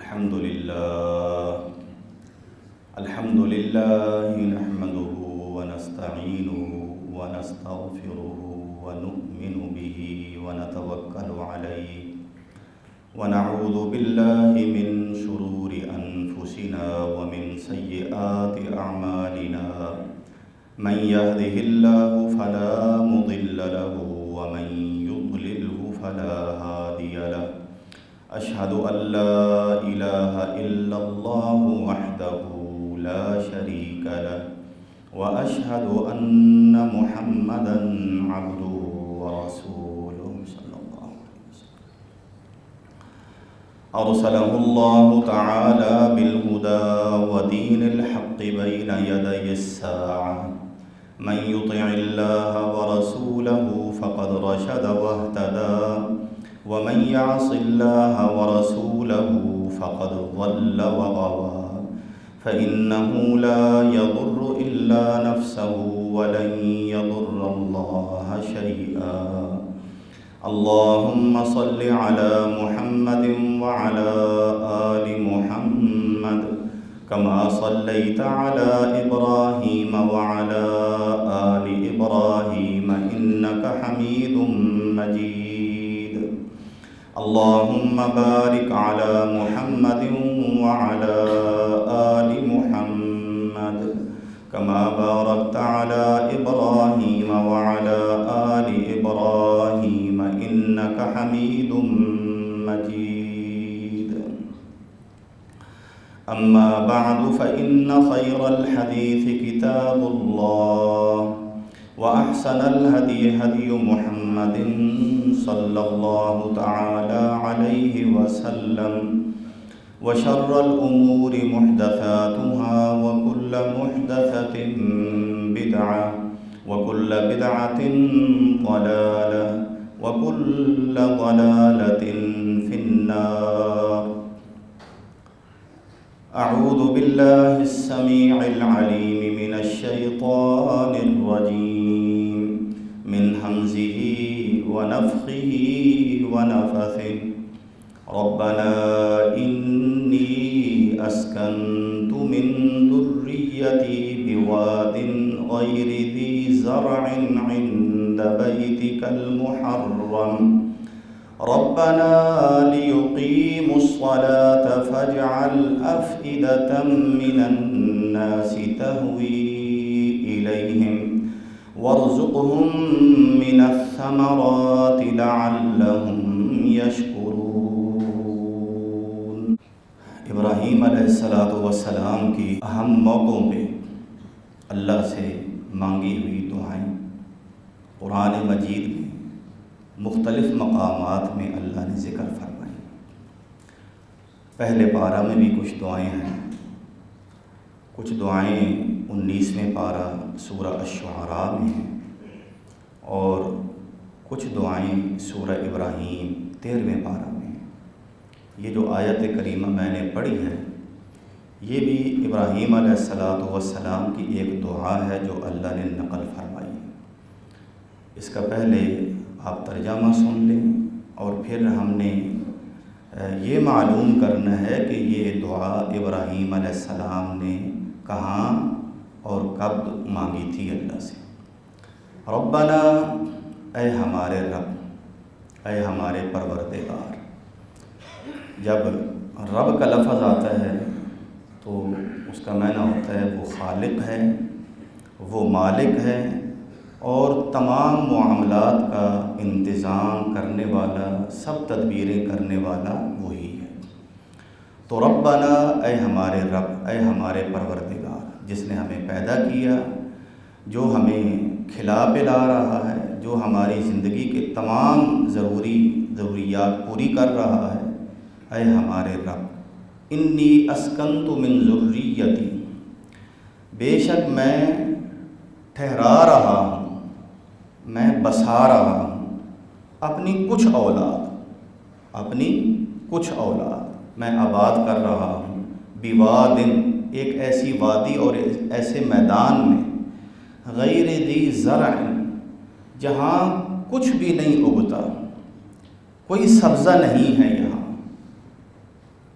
الحمد لله نحمده ونستعينه ونستغفره ونؤمن به ونتوكل عليه ونعوذ بالله من شرور أنفسنا ومن سيئات أعمالنا من يهده الله فلا مضل له ومن يضلله فلا هادي له أشهد أن لا إله إلا الله وحده لا شريك له وأشهد أن محمدًا عبده ورسوله صلى الله عليه وسلم أرسله الله تعالى بالهدى ودين الحق بين يدي الساعة من يطع الله ورسوله فقد رشد واهتدى ومن يعص الله ورسوله فقد ضل وغوى فإنه لا يضر إلا نفسه ولن يضر الله شيئا اللهم صل على محمد وعلى آل محمد كما صليت على إبراهيم وعلى آل إبراهيم إنك حميد مجيد اللهم بارك على محمد وعلى آل محمد كما باركت على إبراهيم وعلى آل إبراهيم إنك حميد مجيد أما بعد فإن خير الحديث كتاب الله وأحسن الهدي هدي محمد صلى الله تعالى عليه وسلم وشر الأمور محدثاتها وكل محدثة بدعة وكل بدعة ضلالة وكل ضلالة في النار أعوذ بالله السميع العليم من الشيطان الرجيم من همزه ونفخه ونفثه ربنا إني أسكنت من ذريتي بواد غير ذي زرع عند بيتك المحرم ربنا ليقيموا الصلاة فاجعل أفئدة من الناس تهوي إليهم وارزقهم من الثمرات لعلهم يشكرون۔ ابراہیم علیہ السلام کی اہم موقعوں پہ اللہ سے مانگی ہوئی دعائیں قرآن مجید میں مختلف مقامات میں اللہ نے ذکر فرمائی۔ پہلے پارہ میں بھی کچھ دعائیں ہیں، کچھ دعائیں 19ویں پارہ سورہ الشعراء میں ہیں، اور کچھ دعائیں سورہ ابراہیم 13ویں پارہ میں ہیں۔ یہ جو آیت کریمہ میں نے پڑھی ہے یہ بھی ابراہیم علیہ السلام کی ایک دعا ہے جو اللہ نے نقل فرمائی ہے۔ اس کا پہلے آپ ترجمہ سن لیں اور پھر ہم نے یہ معلوم کرنا ہے کہ یہ دعا ابراہیم علیہ السلام نے کہاں اور کب مانگی تھی اللہ سے۔ ربنا، اے ہمارے رب، اے ہمارے پروردگار۔ جب رب کا لفظ آتا ہے تو اس کا معنی ہوتا ہے وہ خالق ہے، وہ مالک ہے، اور تمام معاملات کا انتظام کرنے والا، سب تدبیریں کرنے والا وہی ہے۔ تو ربنا، اے ہمارے رب، اے ہمارے پروردگار، جس نے ہمیں پیدا کیا، جو ہمیں کھلا پلا رہا ہے، جو ہماری زندگی کے تمام ضروریات پوری کر رہا ہے، اے ہمارے رب، انی اسکنت من ذریتی، بے شک میں ٹھہرا رہا ہوں، میں بسا رہا ہوں اپنی کچھ اولاد میں آباد کر رہا ہوں، بوادن، ایک ایسی وادی اور ایسے میدان میں، غیر ذی زرع، جہاں کچھ بھی نہیں اگتا، کوئی سبزہ نہیں ہے یہاں،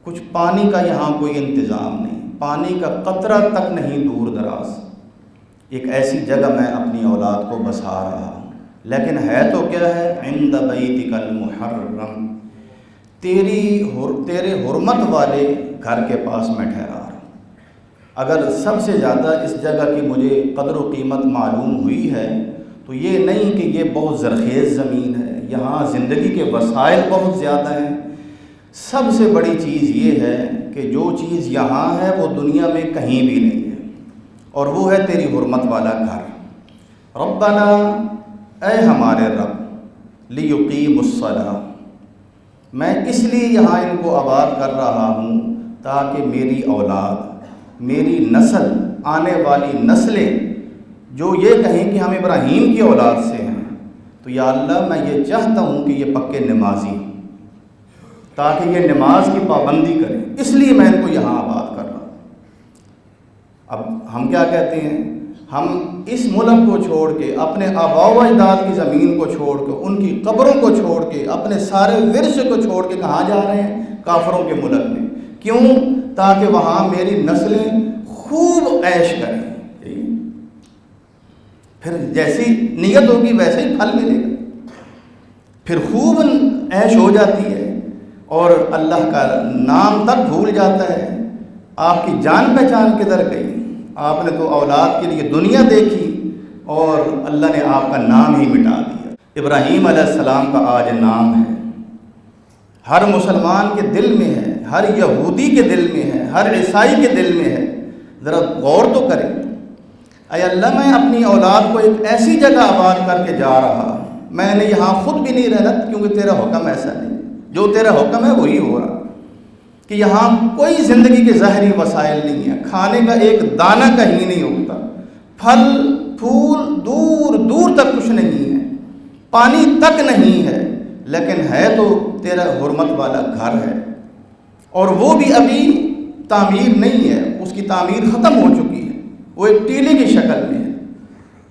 کچھ پانی کا یہاں کوئی انتظام نہیں، پانی کا قطرہ تک نہیں دور دراز، ایک ایسی جگہ میں اپنی اولاد کو بسا رہا ہوں، لیکن ہے تو کیا ہے؟ عند بیتک المحرم، تیرے حرمت والے گھر کے پاس میں ٹھہرا رہا ہوں۔ اگر سب سے زیادہ اس جگہ کی مجھے قدر و قیمت معلوم ہوئی ہے تو یہ نہیں کہ یہ بہت زرخیز زمین ہے، یہاں زندگی کے وسائل بہت زیادہ ہیں، سب سے بڑی چیز یہ ہے کہ جو چیز یہاں ہے وہ دنیا میں کہیں بھی نہیں ہے، اور وہ ہے تیری حرمت والا گھر۔ ربنا، اے ہمارے رب، لیقیموا الصلاۃ، میں اس لیے یہاں ان کو آباد کر رہا ہوں تاکہ میری اولاد، میری نسل، آنے والی نسلیں جو یہ کہیں کہ ہم ابراہیم کی اولاد سے ہیں، تو یا اللہ میں یہ چاہتا ہوں کہ یہ پکے نمازی ہوں، تاکہ یہ نماز کی پابندی کریں، اس لیے میں ان کو یہاں آباد کر رہا ہوں۔ اب ہم کیا کہتے ہیں؟ ہم اس ملک کو چھوڑ کے، اپنے آباء و اجداد کی زمین کو چھوڑ کے، ان کی قبروں کو چھوڑ کے، اپنے سارے ورثے کو چھوڑ کے کہاں جا رہے ہیں؟ کافروں کے ملک میں۔ کیوں؟ تاکہ وہاں میری نسلیں خوب عیش کریں، پھر جیسی نیت ہوگی ویسے ہی پھل ملے گا، پھر خوب عیش ہو جاتی ہے اور اللہ کا نام تک بھول جاتا ہے۔ آپ کی جان پہچان کدھر گئی؟ آپ نے تو اولاد کے لیے دنیا دیکھی اور اللہ نے آپ کا نام ہی مٹا دیا۔ ابراہیم علیہ السلام کا آج نام ہے، ہر مسلمان کے دل میں ہے، ہر یہودی کے دل میں ہے، ہر عیسائی کے دل میں ہے۔ ذرا غور تو کریں، اے اللہ میں اپنی اولاد کو ایک ایسی جگہ آباد کر کے جا رہا ہوں، میں نے یہاں خود بھی نہیں رہنا کیونکہ تیرا حکم ایسا نہیں، جو تیرا حکم ہے وہی ہو رہا، کہ یہاں کوئی زندگی کے ظاہری وسائل نہیں ہے، کھانے کا ایک دانہ کہیں نہیں اگتا، پھل پھول دور دور تک کچھ نہیں ہے، پانی تک نہیں ہے، لیکن ہے تو تیرا حرمت والا گھر ہے، اور وہ بھی ابھی تعمیر نہیں ہے، اس کی تعمیر ختم ہو چکی ہے، وہ ایک ٹیلے کی شکل میں ہے۔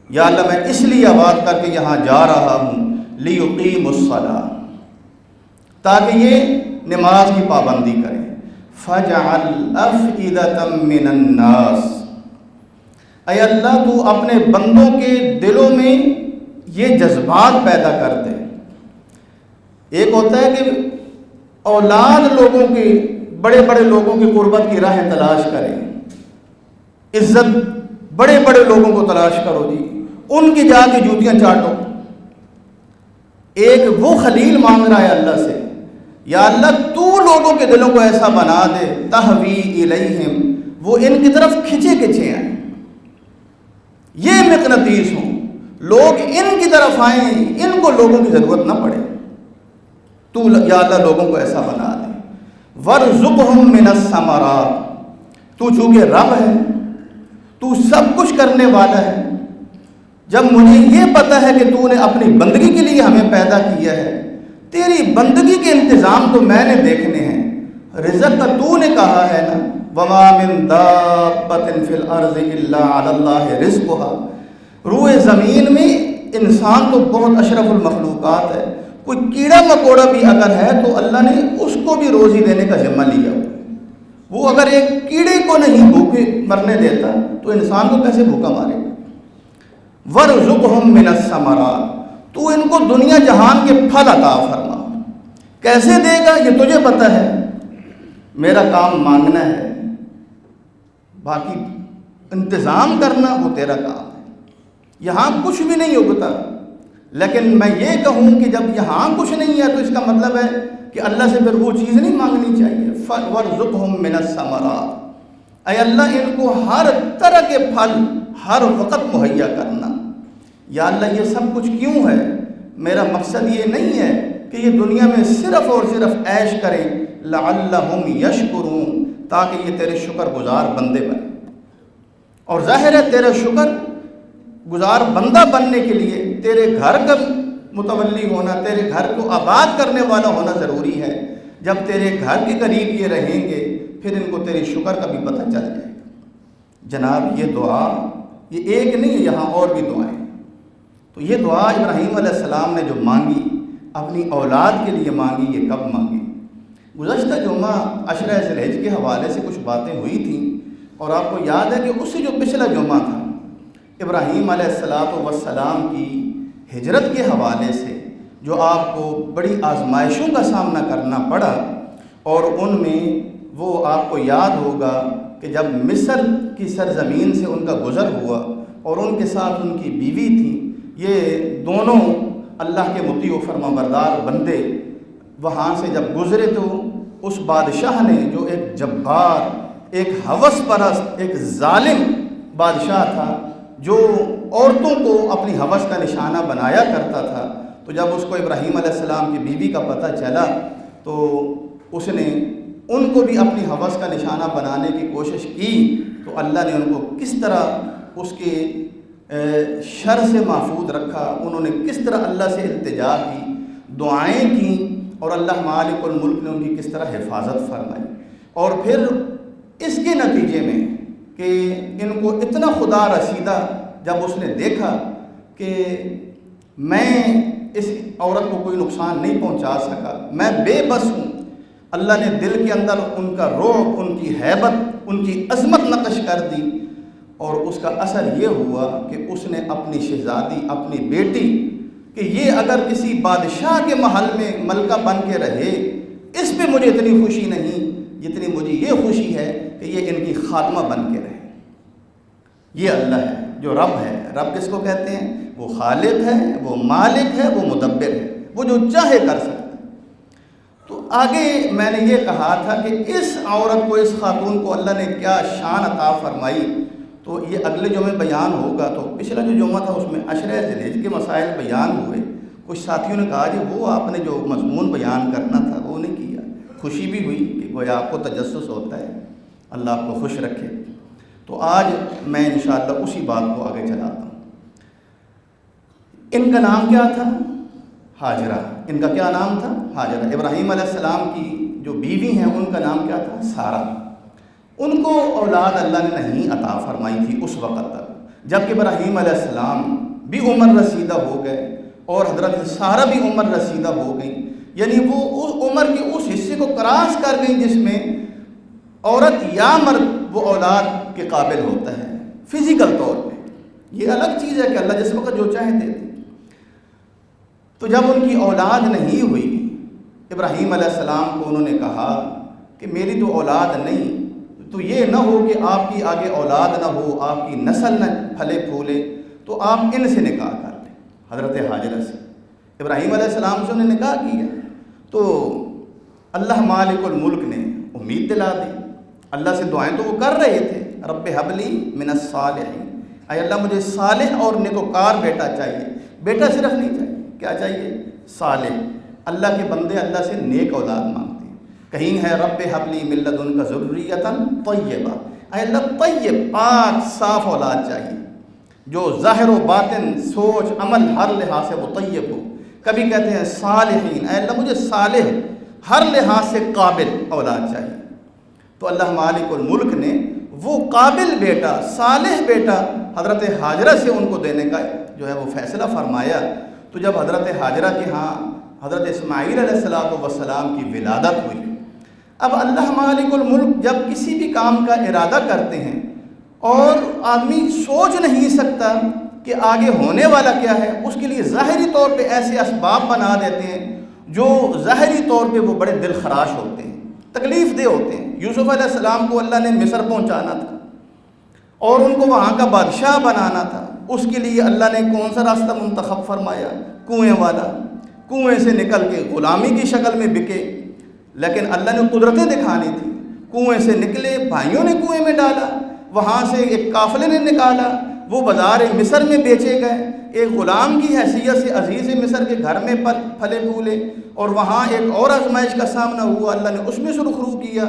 یا اللہ میں اس لیے آباد کر کے یہاں جا رہا ہوں، لیقیموا الصلاۃ، تاکہ یہ نماز کی پابندی کریں۔ فَاجْعَلْ أَفْئِدَةً مِّنَ النَّاسِ، اے اللہ تو اپنے بندوں کے دلوں میں یہ جذبات پیدا کر دے۔ ایک ہوتا ہے کہ اولاد لوگوں کے، بڑے بڑے لوگوں کی قربت کی راہیں تلاش کریں، عزت بڑے بڑے لوگوں کو تلاش کرو جی، ان کی جا کے جوتیاں چاٹو۔ ایک وہ خلیل مانگ رہا ہے اللہ سے، یا اللہ تو لوگوں کے دلوں کو ایسا بنا دے، تہوی الیہم، وہ ان کی طرف کھچے کھچے آئیں، یہ مقناطیس ہوں، لوگ ان کی طرف آئیں، ان کو لوگوں کی ضرورت نہ پڑے، تو یا اللہ لوگوں کو ایسا بنا دے۔ وَارْزُقْهُم مِّنَ الثَّمَرَاتِ، تو چونکہ رب ہے، تو سب کچھ کرنے والا ہے، جب مجھے یہ پتہ ہے کہ تو نے اپنی بندگی کے لیے ہمیں پیدا کیا ہے، تیری بندگی کے انتظام تو میں نے دیکھنے ہیں، رزق کا تو نے کہا ہے نا، وَمَا مِن دَابَّةٍ فِي الْأَرْضِ إِلَّا عَلَى اللَّهِ رِزْقُهَا، روئے زمین میں انسان تو بہت اشرف المخلوقات ہے، کوئی کیڑا مکوڑا بھی اگر ہے تو اللہ نے اس کو بھی روزی دینے کا ذمہ لیا ہوا، وہ اگر ایک کیڑے کو نہیں بھوکے مرنے دیتا تو انسان کو کیسے بھوکا مارے گا۔ وَارْزُقْهُم مِّنَ الثَّمَرَاتِ، تو ان کو دنیا جہان کے پھل عطا فرما، کیسے دے گا یہ تجھے پتہ ہے، میرا کام مانگنا ہے، باقی انتظام کرنا وہ تیرا کام ہے۔ یہاں کچھ بھی نہیں اگتا، لیکن میں یہ کہوں کہ جب یہاں کچھ نہیں ہے تو اس کا مطلب ہے کہ اللہ سے پھر وہ چیز نہیں مانگنی چاہیے۔ وَارْزُقْهُم مِّنَ الثَّمَرَاتِ، اے اللہ ان کو ہر طرح کے پھل ہر وقت مہیا کرنا۔ یا اللہ یہ سب کچھ کیوں ہے؟ میرا مقصد یہ نہیں ہے کہ یہ دنیا میں صرف اور صرف عیش کریں، لَعَلَّهُمْ يَشْكُرُونَ، تاکہ یہ تیرے شکر گزار بندے بنیں، اور ظاہر ہے تیرے شکر گزار بندہ بننے کے لیے تیرے گھر کا متولی ہونا، تیرے گھر کو آباد کرنے والا ہونا ضروری ہے۔ جب تیرے گھر کے قریب یہ رہیں گے پھر ان کو تیرے شکر کا بھی پتہ چل جائے گا۔ جناب یہ دعا یہ ایک نہیں ہے، یہاں اور بھی دعائیں، تو یہ دعا ابراہیم علیہ السلام نے جو مانگی اپنی اولاد کے لیے مانگی، یہ کب مانگی؟ گزشتہ جمعہ عشرہ ذی الحج کے حوالے سے کچھ باتیں ہوئی تھیں، اور آپ کو یاد ہے کہ اس سے جو پچھلا جمعہ تھا ابراہیم علیہ السلام کی ہجرت کے حوالے سے جو آپ کو بڑی آزمائشوں کا سامنا کرنا پڑا، اور ان میں وہ آپ کو یاد ہوگا کہ جب مصر کی سرزمین سے ان کا گزر ہوا اور ان کے ساتھ ان کی بیوی تھی، یہ دونوں اللہ کے مطیع و فرمانبردار بندے وہاں سے جب گزرے تو اس بادشاہ نے، جو ایک جبار، ایک ہوس پرست، ایک ظالم بادشاہ تھا، جو عورتوں کو اپنی ہوس کا نشانہ بنایا کرتا تھا، تو جب اس کو ابراہیم علیہ السلام کی بیوی کا پتہ چلا تو اس نے ان کو بھی اپنی ہوس کا نشانہ بنانے کی کوشش کی، تو اللہ نے ان کو کس طرح اس کے شر سے محفوظ رکھا، انہوں نے کس طرح اللہ سے التجا کی، دعائیں کی، اور اللہ مالک الملک نے ان کی کس طرح حفاظت فرمائی۔ اور پھر اس کے نتیجے میں کہ ان کو اتنا خدا رسیدہ جب اس نے دیکھا کہ میں اس عورت کو کوئی نقصان نہیں پہنچا سکا، میں بے بس ہوں، اللہ نے دل کے اندر ان کا رعب، ان کی ہیبت، ان کی عظمت نقش کر دی، اور اس کا اثر یہ ہوا کہ اس نے اپنی شہزادی، اپنی بیٹی، کہ یہ اگر کسی بادشاہ کے محل میں ملکہ بن کے رہے، اس پہ مجھے اتنی خوشی نہیں جتنی مجھے یہ خوشی ہے کہ یہ ان کی خادمہ بن کے رہے۔ یہ اللہ ہے جو رب ہے۔ رب کس کو کہتے ہیں؟ وہ خالق ہے، وہ مالک ہے، وہ مدبر ہے، وہ جو چاہے کر سکتا ہے۔ تو آگے میں نے یہ کہا تھا کہ اس عورت کو، اس خاتون کو اللہ نے کیا شان عطا فرمائی، تو یہ اگلے جمعے بیان ہوگا۔ تو پچھلا جو جمعہ تھا اس میں عشرہ ذی الحج کے مسائل بیان ہوئے۔ کچھ ساتھیوں نے کہا جی وہ آپ نے جو مضمون بیان کرنا تھا وہ نہیں کیا۔ خوشی بھی ہوئی کہ گویا آپ کو تجسس ہوتا ہے، اللہ آپ کو خوش رکھے۔ تو آج میں انشاءاللہ اسی بات کو آگے چلاتا ہوں۔ ان کا نام کیا تھا؟ ہاجرہ۔ ان کا کیا نام تھا؟ ہاجرہ۔ ابراہیم علیہ السلام کی جو بیوی ہیں ان کا نام کیا تھا؟ سارہ۔ ان کو اولاد اللہ نے نہیں عطا فرمائی تھی اس وقت تک، جبکہ ابراہیم علیہ السلام بھی عمر رسیدہ ہو گئے اور حضرت سارہ بھی عمر رسیدہ ہو گئیں، یعنی وہ اس عمر کے اس حصے کو کراس کر گئیں جس میں عورت یا مرد وہ اولاد کے قابل ہوتا ہے فزیکل طور پہ۔ یہ الگ چیز ہے کہ اللہ جس وقت جو چاہے دے دے۔ تو جب ان کی اولاد نہیں ہوئی، ابراہیم علیہ السلام کو انہوں نے کہا کہ میری تو اولاد نہیں، تو یہ نہ ہو کہ آپ کی آگے اولاد نہ ہو، آپ کی نسل نہ پھلے پھولے، تو آپ ان سے نکاح کر لیں، حضرت ہاجرہ سے۔ ابراہیم علیہ السلام سے انہوں نے نکاح کیا، تو اللہ مالک الملک نے امید دلا دی۔ اللہ سے دعائیں تو وہ کر رہے تھے، رب حب لی من الصالحین، اے اللہ مجھے صالح اور نیکوکار بیٹا چاہیے۔ بیٹا صرف نہیں چاہیے، کیا چاہیے؟ صالح۔ اللہ کے بندے اللہ سے نیک اولاد مانگتے ہیں۔ کہیں ہے رب حب لی من لدنک ذریۃ طیبہ، اے اللہ طیب، پاک، صاف اولاد چاہیے جو ظاہر و باطن، سوچ، عمل، ہر لحاظ سے وہ طیب ہو۔ کبھی کہتے ہیں صالحین، اے اللہ مجھے صالح، ہر لحاظ سے قابل اولاد چاہیے۔ تو اللہ مالک الملک نے وہ قابل بیٹا، صالح بیٹا حضرت ہاجرہ سے ان کو دینے کا جو ہے وہ فیصلہ فرمایا۔ تو جب حضرت ہاجرہ کے ہاں حضرت اسماعیل علیہ السلام کی ولادت ہوئی، اب اللہ مالک الملک جب کسی بھی کام کا ارادہ کرتے ہیں اور آدمی سوچ نہیں سکتا کہ آگے ہونے والا کیا ہے، اس کے لیے ظاہری طور پہ ایسے اسباب بنا دیتے ہیں جو ظاہری طور پہ وہ بڑے دل خراش ہوتے ہیں، تکلیف دہ ہوتے ہیں۔ یوسف علیہ السلام کو اللہ نے مصر پہنچانا تھا اور ان کو وہاں کا بادشاہ بنانا تھا، اس کے لیے اللہ نے کون سا راستہ منتخب فرمایا؟ کنویں والا۔ کنویں سے نکل کے غلامی کی شکل میں بکے، لیکن اللہ نے قدرتیں دکھانی تھی۔ کنویں سے نکلے، بھائیوں نے کنویں میں ڈالا، وہاں سے ایک قافلے نے نکالا، وہ بازار مصر میں بیچے گئے، ایک غلام کی حیثیت سے عزیز مصر کے گھر میں پھلے پھولے، اور وہاں ایک اور آزمائش کا سامنا ہوا، اللہ نے اس میں سرخرو کیا۔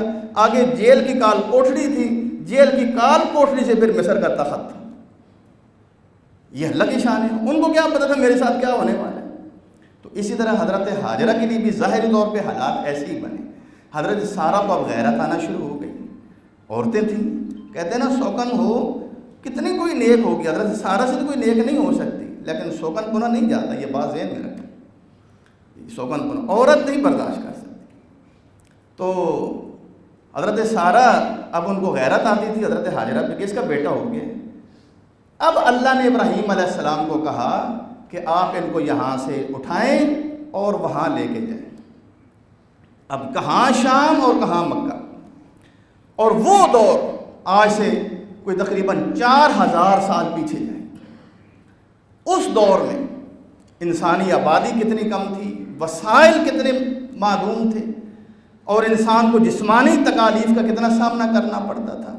آگے جیل کی کال کوٹڑی تھی، جیل کی کال کوٹڑی سے پھر مصر کا تخت تھا۔ یہ اللہ کی شان ہے، ان کو کیا پتا تھا میرے ساتھ کیا ہونے والا ہے۔ تو اسی طرح حضرت ہاجرہ کے لیے بھی ظاہری طور پہ حالات ایسے ہی بنے۔ حضرت سارہ کو اب غیرت آنا شروع ہو گئی، عورتیں تھیں، کہتے ہیں نا سوکن ہو کتنی کوئی نیک ہوگی، حضرت سارہ سے تو کوئی نیک نہیں ہو سکتی، لیکن سوکن پنا نہیں جاتا، یہ بات ذہن میں رکھیں، سوکن پنا عورت نہیں برداشت کر سکتی۔ تو حضرت سارہ اب ان کو غیرت آتی تھی حضرت حاجرہ پہ کہ اس کا بیٹا ہو گیا. اب اللہ نے ابراہیم علیہ السلام کو کہا کہ آپ ان کو یہاں سے اٹھائیں اور وہاں لے کے جائیں. اب کہاں شام اور کہاں مکہ. اور وہ دور آج سے کوئی تقریباً 4000 سال پیچھے جائیں. اس دور میں انسانی آبادی کتنی کم تھی, وسائل کتنے معدوم تھے, اور انسان کو جسمانی تکالیف کا کتنا سامنا کرنا پڑتا تھا.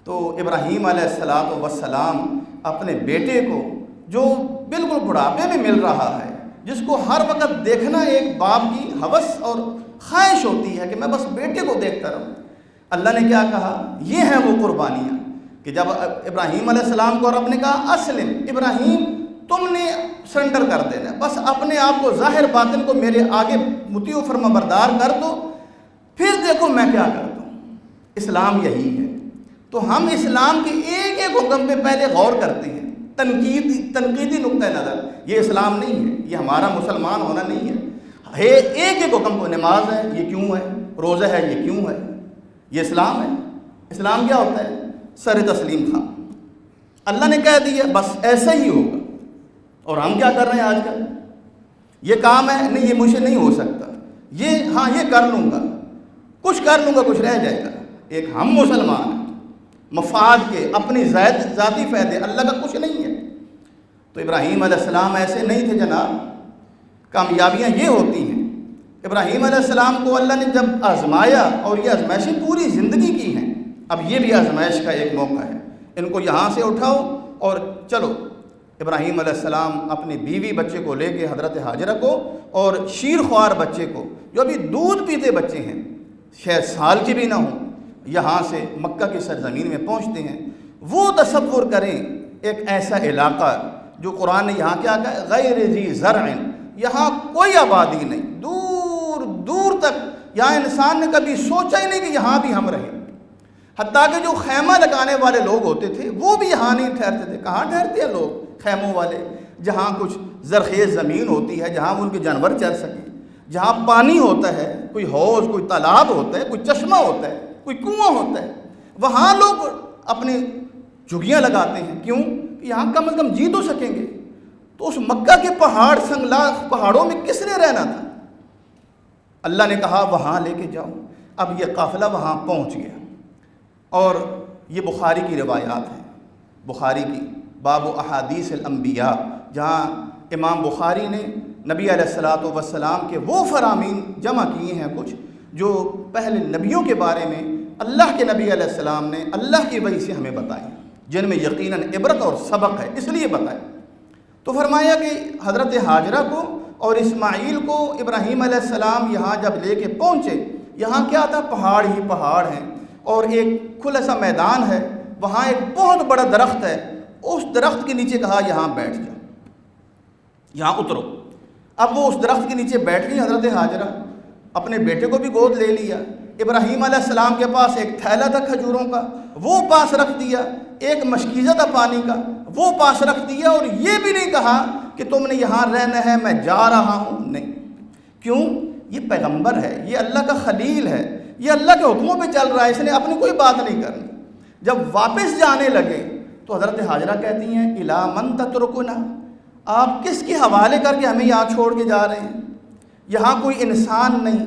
تو ابراہیم علیہ السلام اپنے بیٹے کو, جو بالکل بڑھاپے میں مل رہا ہے, جس کو ہر وقت دیکھنا ایک باپ کی ہوس اور خواہش ہوتی ہے کہ میں بس بیٹے کو دیکھتا رہوں, اللہ نے کیا کہا, یہ ہیں وہ قربانیاں کہ جب ابراہیم علیہ السلام کو رب نے کہا اسلم, ابراہیم تم نے سرنڈر کر دینا, بس اپنے آپ کو ظاہر باطن کو میرے آگے مطیع و فرما بردار کر دو, پھر دیکھو میں کیا کرتا ہوں. اسلام یہی ہے. تو ہم اسلام کے ایک ایک حکم پہ پہلے غور کرتے ہیں, تنقیدی نقطہ نظر. یہ اسلام نہیں ہے, یہ ہمارا مسلمان ہونا نہیں ہے. ایک ایک حکم کو, نماز ہے یہ کیوں ہے, روزہ ہے یہ کیوں ہے, یہ اسلام ہے. اسلام کیا ہوتا ہے, سر تسلیم خان. اللہ نے کہہ دیا بس ایسا ہی ہوگا. اور ہم کیا کر رہے ہیں آج کل, یہ کام ہے نہیں یہ مجھ سے نہیں ہو سکتا, یہ ہاں یہ کر لوں گا, کچھ کر لوں گا کچھ رہ جائے گا. ایک ہم مسلمان ہیں مفاد کے, اپنی ذاتی فائدے, اللہ کا کچھ نہیں ہے. تو ابراہیم علیہ السلام ایسے نہیں تھے جناب. کامیابیاں یہ ہوتی ہیں. ابراہیم علیہ السلام کو اللہ نے جب آزمایا, اور یہ آزمائشیں پوری زندگی کی ہیں, اب یہ بھی آزمائش کا ایک موقع ہے. ان کو یہاں سے اٹھاؤ اور چلو. ابراہیم علیہ السلام اپنی بیوی بچے کو لے کے, حضرت حاجرہ کو اور شیر خوار بچے کو, جو ابھی دودھ پیتے بچے ہیں, شاید سال کی بھی نہ ہوں, یہاں سے مکہ کی سرزمین میں پہنچتے ہیں. وہ تصور کریں ایک ایسا علاقہ جو قرآن نے یہاں کیا کہا, غیر ذی زرع, یہاں کوئی آبادی نہیں, دور دور تک. یہاں انسان نے کبھی سوچا ہی نہیں کہ یہاں بھی ہم رہیں. حتیٰ کہ جو خیمہ لگانے والے لوگ ہوتے تھے وہ بھی یہاں نہیں ٹھہرتے تھے. کہاں ٹھہرتے ہیں لوگ خیموں والے, جہاں کچھ زرخیز زمین ہوتی ہے, جہاں ان کے جانور چر سکیں, جہاں پانی ہوتا ہے, کوئی حوض, کوئی تالاب ہوتا ہے, کوئی چشمہ ہوتا ہے, کوئی کنواں ہوتا ہے, وہاں لوگ اپنے جھگیاں لگاتے ہیں. کیوں, یہاں کم از کم جی تو سکیں گے. تو اس مکہ کے پہاڑ, سنگلاخ پہاڑوں میں کس نے رہنا تھا. اللہ نے کہا وہاں لے کے جاؤ. اب یہ قافلہ وہاں پہنچ گیا, اور یہ بخاری کی روایات ہیں, بخاری کی باب احادیث الانبیاء, جہاں امام بخاری نے نبی علیہ السلام کے وہ فرامین جمع کیے ہیں کچھ جو پہلے نبیوں کے بارے میں اللہ کے نبی علیہ السلام نے اللہ کی وحی سے ہمیں بتائیں, جن میں یقیناً عبرت اور سبق ہے, اس لیے بتائیں. تو فرمایا کہ حضرت حاجرہ کو اور اسماعیل کو ابراہیم علیہ السلام یہاں جب لے کے پہنچے, یہاں کیا تھا, پہاڑ ہی پہاڑ ہیں, اور ایک کھلا سا میدان ہے, وہاں ایک بہت بڑا درخت ہے. اس درخت کے نیچے کہا یہاں بیٹھ جاؤ, یہاں اترو. اب وہ اس درخت کے نیچے بیٹھ گئی حضرت حاجرہ, اپنے بیٹے کو بھی گود لے لیا. ابراہیم علیہ السلام کے پاس ایک تھیلا تھا کھجوروں کا, وہ پاس رکھ دیا. ایک مشکیزہ تھا پانی کا, وہ پاس رکھ دیا. اور یہ بھی نہیں کہا کہ تم نے یہاں رہنا ہے, میں جا رہا ہوں, نہیں. کیوں, یہ پیغمبر ہے, یہ اللہ کا خلیل ہے, یہ اللہ کے حکموں پہ چل رہا ہے, اس نے اپنی کوئی بات نہیں کرنی. جب واپس جانے لگے تو حضرت حاجرہ کہتی ہیں الا من تترکنا, آپ کس کے حوالے کر کے ہمیں یہاں چھوڑ کے جا رہے ہیں. یہاں کوئی انسان نہیں,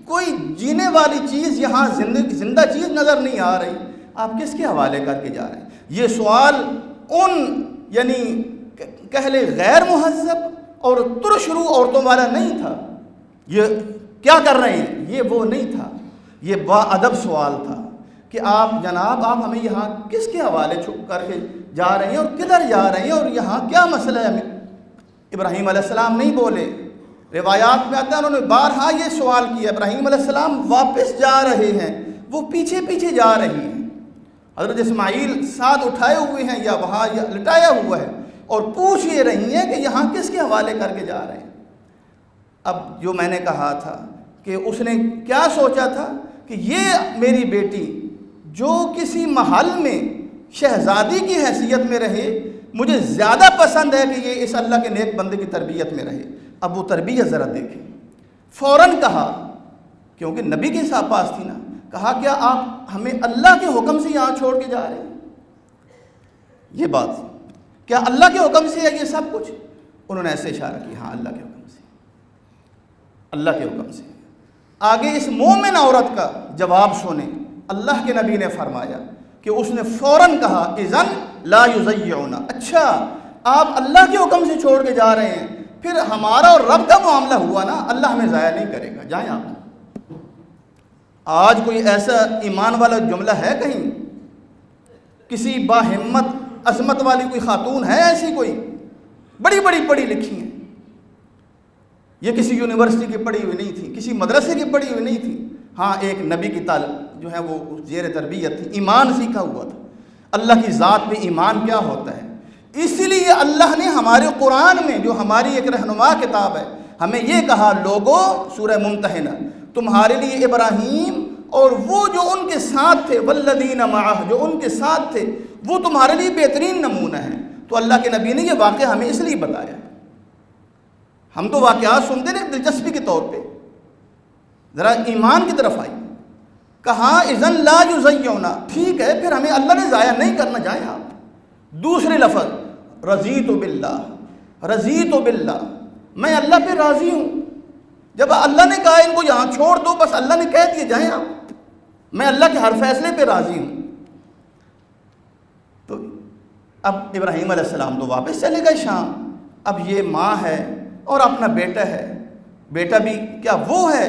کوئی جینے والی چیز, یہاں زندہ چیز نظر نہیں آ رہی, آپ کس کے حوالے کر کے جا رہے ہیں. یہ سوال ان یعنی کہہ لے غیر مہذب اور ترشرو عورتوں والا نہیں تھا. یہ کیا کر رہے ہیں, یہ وہ نہیں تھا, یہ با ادب سوال تھا کہ آپ جناب آپ ہمیں یہاں کس کے حوالے چھپ کر کے جا رہے ہیں, اور کدھر جا رہے ہیں, اور یہاں کیا مسئلہ ہے. ابراہیم علیہ السلام نہیں بولے. روایات میں آتا ہے انہوں نے بارہا یہ سوال کیا. ابراہیم علیہ السلام واپس جا رہے ہیں, وہ پیچھے پیچھے جا رہی ہیں. حضرت اسماعیل ساتھ اٹھائے ہوئے ہیں یا وہاں یا لٹایا ہوا ہے, اور پوچھ یہ رہی ہیں کہ یہاں کس کے حوالے کر کے جا رہے ہیں. اب جو میں نے کہا تھا کہ اس نے کیا سوچا تھا کہ یہ میری بیٹی جو کسی محل میں شہزادی کی حیثیت میں رہے, مجھے زیادہ پسند ہے کہ یہ اس اللہ کے نیک بندے کی تربیت میں رہے. اب وہ تربیت ذرا دیکھیں. فوراً کہا کیونکہ نبی کے ساتھ پاس تھی نا. کہا کیا آپ ہمیں اللہ کے حکم سے یہاں چھوڑ کے جا رہے ہیں؟ یہ بات کیا اللہ کے حکم سے ہے یہ سب کچھ؟ انہوں نے ایسے اشارہ کیا ہاں اللہ کے حکم سے، اللہ کے حکم سے. آگے اس مومن عورت کا جواب سنیں. اللہ کے نبی نے فرمایا کہ اس نے فوراً کہا اذن لا یضیعنا. اچھا آپ اللہ کے حکم سے چھوڑ کے جا رہے ہیں، پھر ہمارا اور رب کا معاملہ ہوا نا، اللہ ہمیں ضائع نہیں کرے گا، جائیں آپ. آج کوئی ایسا ایمان والا جملہ ہے کہیں؟ کسی باہمت عظمت والی کوئی خاتون ہے ایسی کوئی؟ بڑی بڑی پڑھی لکھی ہیں، یہ کسی یونیورسٹی کی پڑھی ہوئی نہیں تھی، کسی مدرسے کی پڑھی ہوئی نہیں تھی. ہاں ایک نبی کی تعلیم جو ہے وہ زیر تربیت تھی، ایمان سیکھا ہوا تھا. اللہ کی ذات میں ایمان کیا ہوتا ہے، اسی لیے اللہ نے ہمارے قرآن میں جو ہماری ایک رہنما کتاب ہے ہمیں یہ کہا لوگو سورہ ممتحنہ تمہارے لیے ابراہیم اور وہ جو ان کے ساتھ تھے والذین معہ جو ان کے ساتھ تھے وہ تمہارے لیے بہترین نمونہ ہیں. تو اللہ کے نبی نے یہ واقعہ ہمیں اس لیے بتایا. ہم تو واقعات سنتے رہے دلچسپی کے طور پہ، ذرا ایمان کی طرف آئی. کہا اذن لا یضیعنا، ٹھیک ہے پھر ہمیں اللہ نے ضائع نہیں کرنا، جائیں آپ. دوسرے لفظ رضیت باللہ، رضیت باللہ، میں اللہ پہ راضی ہوں. جب اللہ نے کہا ان کو یہاں چھوڑ دو، بس اللہ نے کہہ دیا جائیں آپ، میں اللہ کے ہر فیصلے پہ راضی ہوں. تو اب ابراہیم علیہ السلام تو واپس چلے گئے شام. اب یہ ماں ہے اور اپنا بیٹا ہے. بیٹا بھی کیا وہ ہے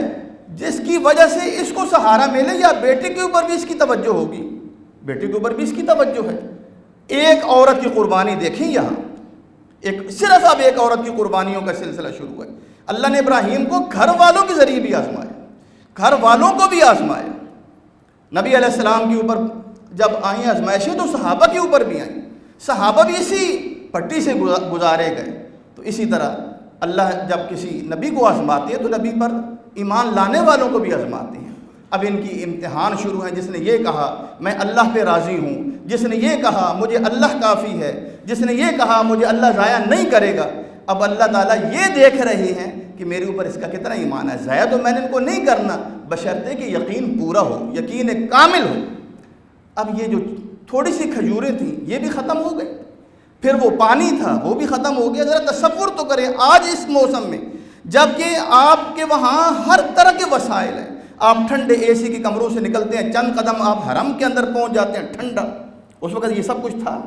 جس کی وجہ سے اس کو سہارا ملے، یا بیٹے کے اوپر بھی اس کی توجہ ہوگی؟ بیٹے کے اوپر بھی اس کی توجہ ہے. ایک عورت کی قربانی دیکھیں یہاں، صرف اب ایک عورت کی قربانیوں کا سلسلہ شروع ہے. اللہ نے ابراہیم کو گھر والوں کے ذریعے بھی آزمایا، گھر والوں کو بھی آزمایا. نبی علیہ السلام کے اوپر جب آئیں آزمائشیں تو صحابہ کے اوپر بھی آئیں، صحابہ بھی اسی پٹی سے گزارے گئے. تو اسی طرح اللہ جب کسی نبی کو آزماتے ہیں تو نبی پر ایمان لانے والوں کو بھی آزماتے ہیں. اب ان کی امتحان شروع ہیں. جس نے یہ کہا میں اللہ پہ راضی ہوں، جس نے یہ کہا مجھے اللہ کافی ہے، جس نے یہ کہا مجھے اللہ ضائع نہیں کرے گا. اب اللہ تعالیٰ یہ دیکھ رہے ہیں کہ میرے اوپر اس کا کتنا ایمان ہے. ضائع تو میں نے ان کو نہیں کرنا، بشرطے کہ یقین پورا ہو، یقین کامل ہو. اب یہ جو تھوڑی سی کھجوریں تھیں یہ بھی ختم ہو گئی، پھر وہ پانی تھا وہ بھی ختم ہو گیا. ذرا تصور تو کریں آج اس موسم میں، جب کہ آپ کے وہاں ہر طرح کے وسائل ہیں، آپ ٹھنڈے اے سی کے کمروں سے نکلتے ہیں، چند قدم آپ حرم کے اندر پہنچ جاتے ہیں ٹھنڈا. اس وقت یہ سب کچھ تھا؟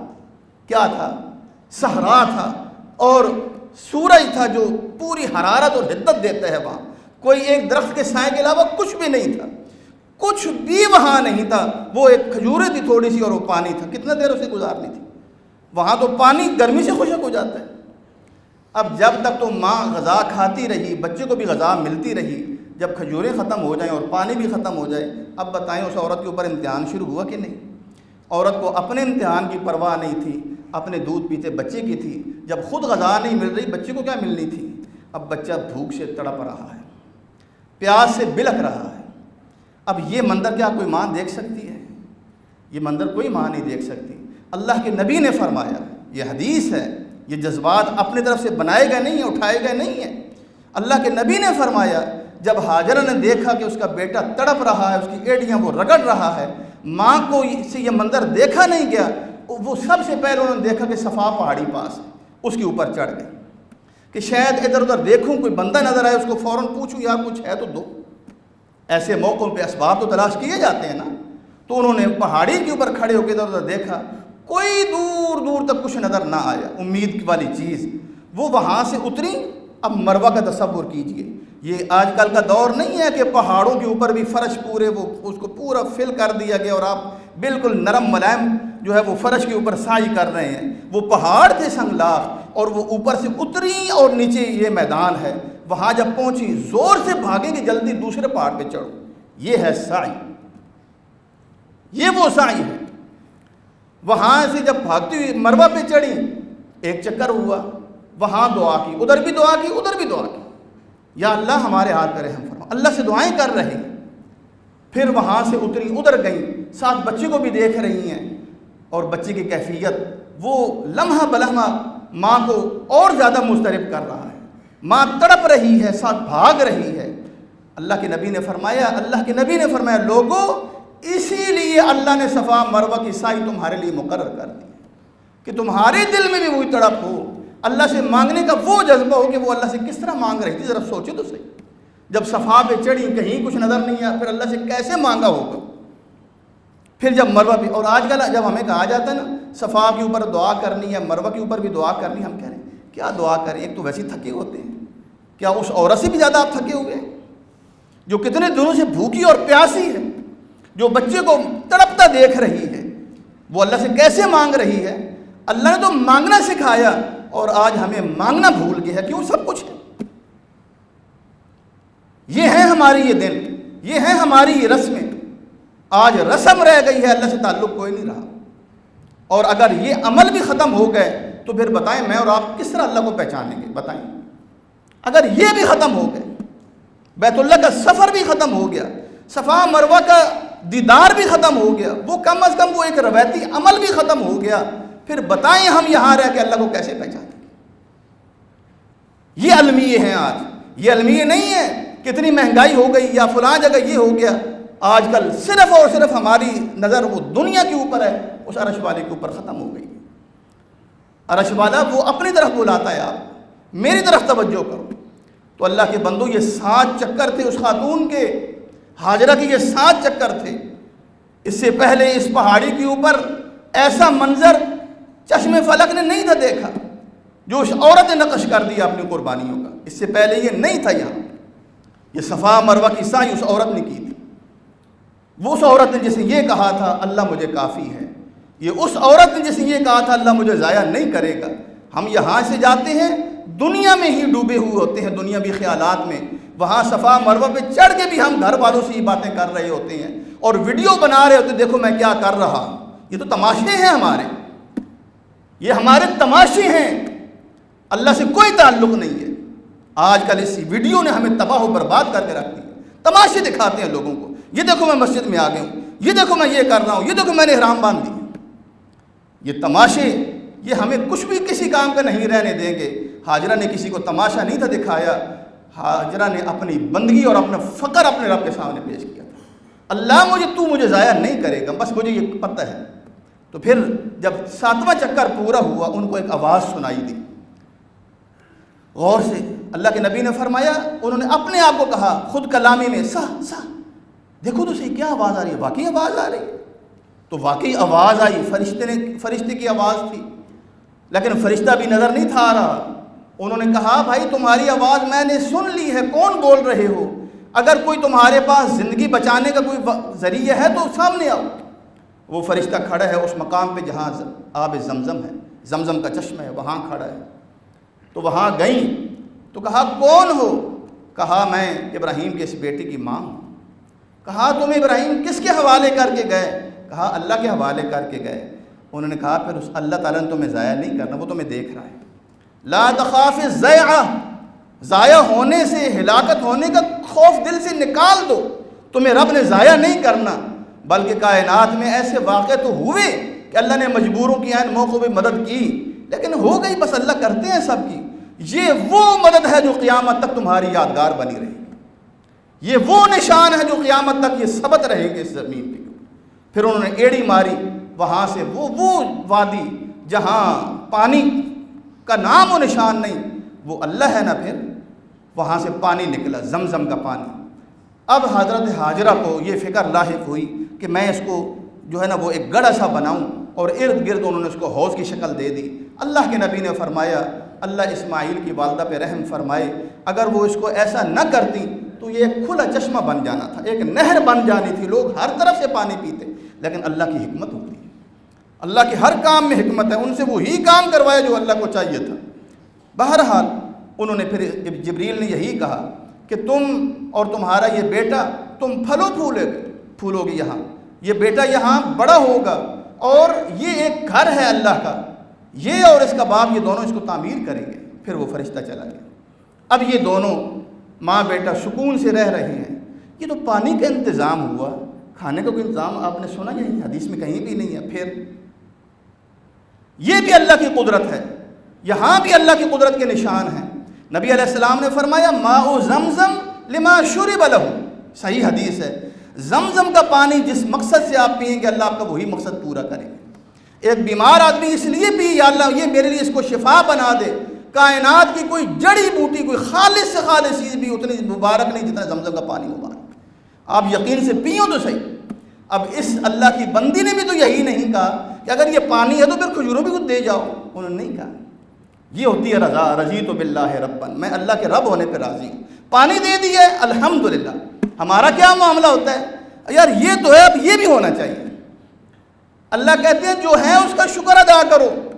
کیا تھا؟ صحرا تھا اور سورج تھا جو پوری حرارت اور حدت دیتا ہے. وہاں کوئی ایک درخت کے سائے کے علاوہ کچھ بھی نہیں تھا، کچھ بھی وہاں نہیں تھا. وہ ایک کھجوریں تھی تھوڑی سی اور وہ پانی تھا. کتنا دیر اسے گزارنی تھی؟ وہاں تو پانی گرمی سے خشک ہو جاتا ہے. اب جب تک تو ماں غذا کھاتی رہی، بچے کو بھی غذا ملتی رہی، جب کھجوریں ختم ہو جائیں اور پانی بھی ختم ہو جائے، اب بتائیں اس عورت کے اوپر امتحان شروع ہوا کہ نہیں؟ عورت کو اپنے امتحان کی پرواہ نہیں تھی، اپنے دودھ پیتے بچے کی تھی. جب خود غذا نہیں مل رہی بچے کو کیا ملنی تھی؟ اب بچہ بھوک سے تڑپ رہا ہے، پیاس سے بلک رہا ہے. اب یہ منظر کیا کوئی ماں دیکھ سکتی ہے؟ یہ منظر کوئی ماں نہیں دیکھ سکتی. اللہ کے نبی نے فرمایا، یہ حدیث ہے، یہ جذبات اپنے طرف سے بنائے گئے نہیں ہیں، اٹھائے گئے نہیں ہیں. اللہ کے نبی نے فرمایا جب ہاجرہ نے دیکھا کہ اس کا بیٹا تڑپ رہا ہے، اس کی ایڑیاں وہ رگڑ رہا ہے، ماں کو سے یہ منظر دیکھا نہیں گیا. وہ سب سے پہلے انہوں نے دیکھا کہ صفا پہاڑی پاس ہے، اس کے اوپر چڑھ گئے کہ شاید ادھر ادھر دیکھوں کوئی بندہ نظر آئے، اس کو فوراً پوچھوں یار کچھ ہے تو دو. ایسے موقعوں پہ اسباب تو تلاش کیے جاتے ہیں نا. تو انہوں نے پہاڑی کے اوپر کھڑے ہو کے ادھر ادھر دیکھا، کوئی دور دور تک کچھ نظر نہ آیا، امید والی چیز. وہ وہاں سے اتری. اب مروہ کا تصور کیجئے، یہ آج کل کا دور نہیں ہے کہ پہاڑوں کے اوپر بھی فرش پورے وہ اس کو پورا فل کر دیا گیا اور آپ بالکل نرم ملائم جو ہے وہ فرش کے اوپر سائے کر رہے ہیں. وہ پہاڑ تھے سنگلاخ اور وہ اوپر سے اتری اور نیچے یہ میدان ہے. وہاں جب پہنچی زور سے بھاگیں کہ جلدی دوسرے پہاڑ پہ چڑھو. یہ ہے سعی، یہ وہ سعی ہے. وہاں سے جب بھاگتی ہوئی مروہ پہ چڑھی، ایک چکر ہوا، وہاں دعا کی، ادھر بھی دعا کی، ادھر بھی دعا کی، یا اللہ ہمارے حال پہ رحم فرما. اللہ سے دعائیں کر رہے ہیں. پھر وہاں سے اتری، ادھر گئیں، ساتھ بچے کو بھی دیکھ رہی ہیں اور بچے کی کیفیت وہ لمحہ بلمحہ ماں کو اور زیادہ مضطرب کر رہا ہے. ماں تڑپ رہی ہے، ساتھ بھاگ رہی ہے. اللہ کے نبی نے فرمایا لوگوں اسی لیے اللہ نے صفا مروہ کی سعی تمہارے لیے مقرر کر دی کہ تمہارے دل میں بھی وہی تڑپ ہو، اللہ سے مانگنے کا وہ جذبہ ہو کہ وہ اللہ سے کس طرح مانگ رہی تھی. ذرا سوچے تو صحیح، جب صفا پہ چڑھی کہیں کچھ نظر نہیں آیا، پھر اللہ سے کیسے مانگا ہوگا. پھر جب مروہ پہ، اور آج کل جب ہمیں کہا جاتا ہے نا صفا کے اوپر دعا کرنی ہے، مروہ کے اوپر بھی دعا کرنی، ہم کہہ رہے ہیں کیا دعا کریں، ایک تو ویسے تھکے ہوتے ہیں، کیا اس عورت سے بھی زیادہ آپ تھکے ہوئے ہیں جو کتنے دنوں سے بھوکی اور پیاسی ہے، جو بچے کو تڑپتا دیکھ رہی ہے، وہ اللہ سے کیسے مانگ رہی ہے. اللہ نے تو مانگنا سکھایا اور آج ہمیں مانگنا بھول گیا ہے. کیوں؟ سب کچھ ہے. یہ ہیں ہماری یہ دن، یہ ہیں ہماری یہ رسمیں. آج رسم رہ گئی ہے، اللہ سے تعلق کوئی نہیں رہا. اور اگر یہ عمل بھی ختم ہو گئے تو پھر بتائیں میں اور آپ کس طرح اللہ کو پہچانیں گے؟ بتائیں. اگر یہ بھی ختم ہو گئے، بیت اللہ کا سفر بھی ختم ہو گیا، صفا مروہ کا دیدار بھی ختم ہو گیا، وہ کم از کم وہ ایک روایتی عمل بھی ختم ہو گیا، پھر بتائیں ہم یہاں رہ کے اللہ کو کیسے پہچانیں گے؟ یہ المیے ہیں آج. یہ المیے نہیں ہے کتنی مہنگائی ہو گئی یا فلاں جگہ یہ ہو گیا. آج کل صرف اور صرف ہماری نظر وہ دنیا کے اوپر ہے، اس عرش والے کے اوپر ختم ہو گئی. عرش والا وہ اپنی طرف بلاتا ہے، آپ میری طرف توجہ کرو. تو اللہ کے بندو یہ 7 چکر تھے اس خاتون کے، ہاجرہ کے یہ 7 چکر تھے. اس سے پہلے اس پہاڑی کے اوپر ایسا منظر چشم فلک نے نہیں تھا دیکھا جو اس عورت نے نقش کر دیا اپنی قربانیوں کا. اس سے پہلے یہ نہیں تھا. یہاں یہ صفا مروہ کی سعی اس عورت نے کی تھی. وہ اس عورت نے جس نے یہ کہا تھا اللہ مجھے کافی ہے، یہ اس عورت نے جس نے یہ کہا تھا اللہ مجھے ضائع نہیں کرے گا. ہم یہاں سے جاتے ہیں دنیا میں ہی ڈوبے ہوئے ہوتے ہیں، دنیاوی خیالات میں. وہاں صفا مروہ پہ چڑھ کے بھی ہم گھر والوں سے یہ باتیں کر رہے ہوتے ہیں اور ویڈیو بنا رہے ہوتے ہیں، دیکھو میں کیا کر رہا ہوں. یہ تو تماشے ہیں ہمارے، یہ ہمارے تماشے ہیں، اللہ سے کوئی تعلق نہیں ہے. آج کل اس ویڈیو نے ہمیں تباہ و برباد کر کے رکھ دیا. تماشے دکھاتے ہیں لوگوں کو، یہ دیکھو میں مسجد میں آ گیا ہوں، یہ دیکھو میں یہ کر رہا ہوں، یہ دیکھو میں نے احرام باندھ دی. یہ تماشے یہ ہمیں کچھ بھی کسی کام کا نہیں رہنے دیں گے. ہاجرہ نے کسی کو تماشا نہیں تھا دکھایا، ہاجرہ نے اپنی بندگی اور اپنا فقر اپنے رب کے سامنے پیش کیا تھا. اللہ تو مجھے ضائع نہیں کرے گا، بس مجھے یہ پتہ ہے. تو پھر جب 7واں چکر پورا ہوا ان کو ایک آواز سنائی دی. غور سے اللہ کے نبی نے فرمایا، انہوں نے اپنے آپ کو کہا خود کلامی میں، سا دیکھو تو صحیح کیا آواز آ رہی ہے. واقعی آواز آ رہی ہے. تو واقعی آواز آئی، فرشتے کی آواز تھی، لیکن فرشتہ بھی نظر نہیں تھا آ رہا. انہوں نے کہا بھائی تمہاری آواز میں نے سن لی ہے، کون بول رہے ہو؟ اگر کوئی تمہارے پاس زندگی بچانے کا کوئی ذریعہ ہے تو سامنے آؤ. وہ فرشتہ کھڑا ہے اس مقام پہ جہاں آب زمزم ہے، زمزم کا چشمہ ہے، وہاں کھڑا ہے. تو وہاں گئیں تو کہا کون ہو؟ کہا میں ابراہیم کے اس بیٹے کی ماں ہوں. کہا تم ابراہیم کس کے حوالے کر کے گئے؟ کہا اللہ کے حوالے کر کے گئے. انہوں نے کہا پھر اس اللہ تعالیٰ نے تمہیں ضائع نہیں کرنا، وہ تمہیں دیکھ رہا ہے. لا تخاف الضیعہ، ضائع ہونے سے، ہلاکت ہونے کا خوف دل سے نکال دو. تمہیں رب نے ضائع نہیں کرنا، بلکہ کائنات میں ایسے واقع تو ہوئے کہ اللہ نے مجبوروں کی عین موقع پہ مدد کی، لیکن ہو گئی، بس اللہ کرتے ہیں سب کی. یہ وہ مدد ہے جو قیامت تک تمہاری یادگار بنی رہے گی. یہ وہ نشان ہے جو قیامت تک یہ ثبت رہے گی اس زمین پہ. پھر انہوں نے ایڑی ماری، وہاں سے وہ وادی جہاں پانی کا نام و نشان نہیں، وہ اللہ ہے نا. پھر وہاں سے پانی نکلا، زمزم کا پانی. اب حضرت ہاجرہ کو یہ فکر لاحق ہوئی کہ میں اس کو جو ہے نا وہ ایک گڑھا سا بناؤں، اور ارد گرد انہوں نے اس کو حوض کی شکل دے دی. اللہ کے نبی نے فرمایا اللہ اسماعیل کی والدہ پہ رحم فرمائے، اگر وہ اس کو ایسا نہ کرتی تو یہ ایک کھلا چشمہ بن جانا تھا، ایک نہر بن جانی تھی، لوگ ہر طرف سے پانی پیتے. لیکن اللہ کی حکمت ہوتی ہے، اللہ کے ہر کام میں حکمت ہے. ان سے وہی کام کروایا جو اللہ کو چاہیے تھا. بہرحال انہوں نے پھر جبریل نے یہی کہا کہ تم اور تمہارا یہ بیٹا تم پھولو گے یہاں، یہ بیٹا یہاں بڑا ہوگا، اور یہ ایک گھر ہے اللہ کا، یہ اور اس کا باپ یہ دونوں اس کو تعمیر کریں گے. پھر وہ فرشتہ چلا گیا. اب یہ دونوں ماں بیٹا سکون سے رہ رہے ہیں. یہ تو پانی کا انتظام ہوا، کھانے کا کوئی انتظام آپ نے سنا یہیں حدیث میں کہیں بھی نہیں ہے. پھر یہ بھی اللہ کی قدرت ہے، یہاں بھی اللہ کی قدرت کے نشان ہیں. نبی علیہ السلام نے فرمایا ماء زمزم لما شرب لہ، صحیح حدیث ہے، زمزم کا پانی جس مقصد سے آپ پئیں گے اللہ آپ کا وہی مقصد پورا کرے گا۔ ایک بیمار آدمی اس لیے پی، یا اللہ یہ میرے لیے اس کو شفا بنا دے، کائنات کی کوئی جڑی بوٹی، کوئی خالص سے خالص چیز بھی اتنی مبارک نہیں جتنا زمزم کا پانی مبارک۔ آپ یقین سے پیو تو صحیح۔ اب اس اللہ کی بندی نے بھی تو یہی نہیں کہا کہ اگر یہ پانی ہے تو پھر کھجوروں بھی کچھ دے جاؤ، انہوں نے نہیں کہا۔ یہ ہوتی ہے رضا، رضیت باللہ ربًا، میں اللہ کے رب ہونے پہ راضی ہوں۔ پانی دے دیا ہے الحمدللہ۔ ہمارا کیا معاملہ ہوتا ہے، یار یہ تو ہے، اب یہ بھی ہونا چاہیے۔ اللہ کہتے ہیں جو ہے اس کا شکر ادا کرو،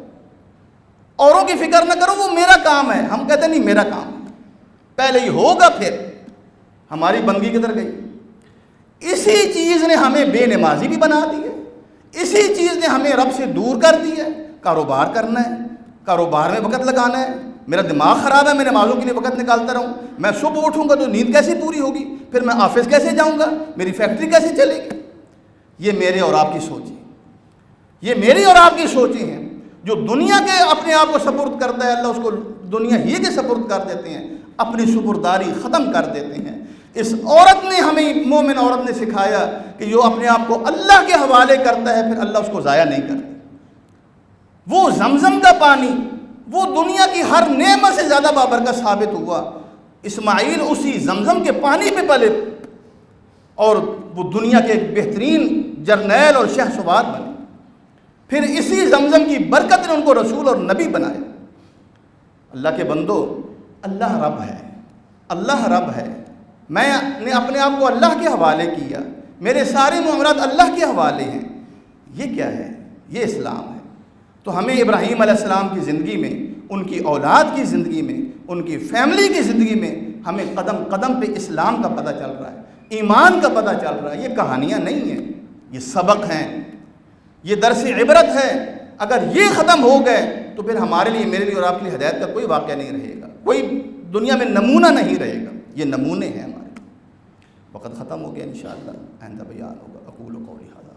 اوروں کی فکر نہ کرو، وہ میرا کام ہے۔ ہم کہتے ہیں نہیں میرا کام ہے، پہلے ہی ہوگا پھر ہماری بندگی کدھر گئی۔ اسی چیز نے ہمیں بے نمازی بھی بنا دی ہے، اسی چیز نے ہمیں رب سے دور کر دی ہے۔ کاروبار کرنا ہے، کاروبار میں وقت لگانا ہے، میرا دماغ خراب ہے، میں نمازوں کے لیے وقت نکالتا رہوں، میں صبح اٹھوں گا تو نیند کیسے پوری ہوگی، پھر میں آفس کیسے جاؤں گا، میری فیکٹری کیسے چلے گی۔ یہ میرے اور آپ کی سوچیں، یہ میری اور آپ کی سوچیں ہیں۔ جو دنیا کے اپنے آپ کو سپرد کرتا ہے اللہ اس کو دنیا ہی کے سپرد کر دیتے ہیں، اپنی سپرداری ختم کر دیتے ہیں۔ اس عورت نے ہمیں، مومن عورت نے سکھایا کہ جو اپنے آپ کو اللہ کے حوالے کرتا ہے پھر اللہ اس کو ضائع نہیں کرتا۔ وہ زمزم کا پانی وہ دنیا کی ہر نعمت سے زیادہ بابرکت ثابت ہوا۔ اسماعیل اسی زمزم کے پانی پہ پلے اور وہ دنیا کے ایک بہترین جرنیل اور شہ سوار بنے۔ پھر اسی زمزم کی برکت نے ان کو رسول اور نبی بنایا۔ اللہ کے بندو، اللہ رب ہے، اللہ رب ہے۔ میں نے اپنے آپ کو اللہ کے حوالے کیا، میرے سارے معاملات اللہ کے حوالے ہیں۔ یہ کیا ہے؟ یہ اسلام ہے۔ تو ہمیں ابراہیم علیہ السلام کی زندگی میں، ان کی اولاد کی زندگی میں، ان کی فیملی کی زندگی میں ہمیں قدم قدم پہ اسلام کا پتہ چل رہا ہے، ایمان کا پتہ چل رہا ہے۔ یہ کہانیاں نہیں ہیں، یہ سبق ہیں، یہ درس عبرت ہے۔ اگر یہ ختم ہو گئے تو پھر ہمارے لیے، میرے لیے اور آپ کے لیے ہدایت کا کوئی واقعہ نہیں رہے گا، کوئی دنیا میں نمونہ نہیں رہے گا۔ یہ نمونے ہیں ہمارے۔ وقت ختم ہو گیا، انشاءاللہ آئندہ بیان ہوگا۔ اقول قولی ھذا۔